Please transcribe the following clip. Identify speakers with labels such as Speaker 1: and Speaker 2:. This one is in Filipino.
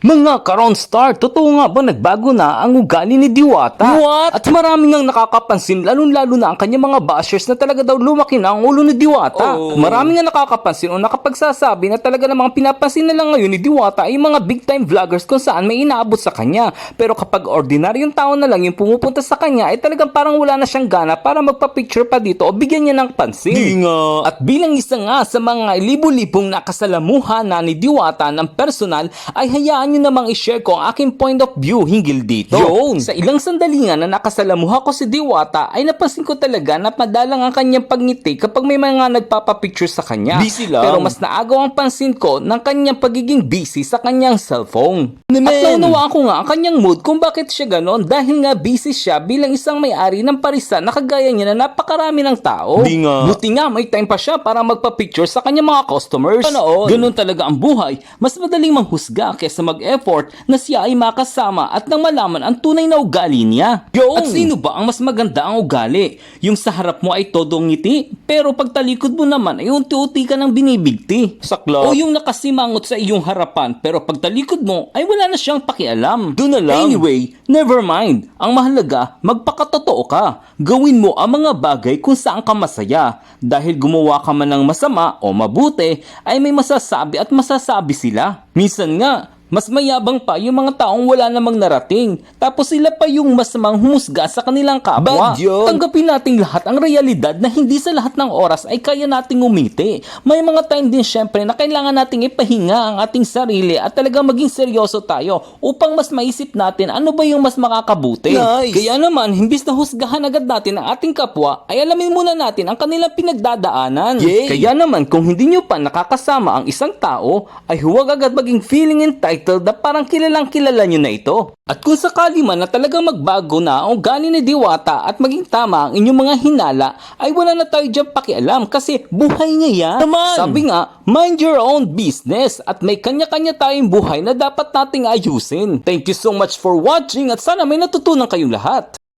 Speaker 1: Mga ka-Ronstar, totoo nga ba nagbago na ang ugali ni Diwata?
Speaker 2: What?
Speaker 1: At maraming ang nakakapansin, lalong-lalo na ang kanyang mga bashers na talaga daw lumaki na ang ulo ni Diwata.
Speaker 2: Oh.
Speaker 1: At maraming ang nakakapansin o nakapagsasabi na talaga namang pinapansin na lang ngayon ni Diwata ay yung mga big time vloggers kung saan may inaabot sa kanya. Pero kapag ordinaryong tao na lang yung pumupunta sa kanya ay talagang parang wala na siyang gana para magpa-picture pa dito o bigyan niya ng pansin.
Speaker 2: Di nga.
Speaker 1: At bilang isa nga sa mga libo-libong nakasalamuha na ni Diwata ng personal ay hayaan nyo namang i-share ko ang aking point of view hinggil dito.
Speaker 2: Yun.
Speaker 1: Sa ilang sandali nga na nakasalamuha ko si Diwata ay napansin ko talaga na madalang ang kanyang pagngiti kapag may mga nagpapapicture sa kanya.
Speaker 2: Busy lang.
Speaker 1: Pero mas naagaw ang pansin ko ng kanyang pagiging busy sa kanyang cellphone.
Speaker 2: Naman.
Speaker 1: At naunawaan ko nga ang kanyang mood kung bakit siya ganon dahil nga busy siya bilang isang may-ari ng parisan na kagaya niya na napakarami ng tao.
Speaker 2: Di nga.
Speaker 1: Buti nga may time pa siya para magpa-picture sa kanyang mga customers.
Speaker 2: Panood.
Speaker 1: Ganun talaga ang buhay. Mas madaling manghusga kaysa mag-effort na siya ay makasama at nang malaman ang tunay na ugali niya.
Speaker 2: Yun.
Speaker 1: At sino ba ang mas maganda ang ugali? Yung sa harap mo ay todo ngiti, pero pagtalikod mo naman ay unti-unti ka ng binibigti.
Speaker 2: Sakla.
Speaker 1: O yung nakasimangot sa iyong harapan, pero pagtalikod mo ay wala na siyang pakialam.
Speaker 2: Doon na lang.
Speaker 1: Anyway, never mind. Ang mahalaga, magpakatotoo ka. Gawin mo ang mga bagay kung saan ka masaya. Dahil gumawa ka man ng masama o mabuti, ay may masasabi at masasabi sila. Minsan nga, mas mayabang pa yung mga taong wala namang narating. Tapos sila pa yung masamang humusga sa kanilang kapwa.
Speaker 2: Bad yun.
Speaker 1: Tanggapin nating lahat ang realidad na hindi sa lahat ng oras ay kaya nating umiti. May mga time din syempre na kailangan nating ipahinga ang ating sarili at talagang maging seryoso tayo upang mas maisip natin ano ba yung mas makakabuti.
Speaker 2: Nice.
Speaker 1: Kaya naman, himbis na husgahan agad natin ang ating kapwa, ay alamin muna natin ang kanilang pinagdadaanan.
Speaker 2: Yay.
Speaker 1: Kaya naman, kung hindi nyo pa nakakasama ang isang tao, ay huwag agad maging feeling entitled na parang kilalang kilala nyo na ito. At kung sakali man na talagang magbago na ang ugali ni Diwata at maging tama ang inyong mga hinala, ay wala na tayo dyan pakialam kasi buhay niya yan.
Speaker 2: Naman.
Speaker 1: Sabi nga, mind your own business at may kanya-kanya tayong buhay na dapat nating ayusin. Thank you so much for watching at sana may natutunan kayong lahat.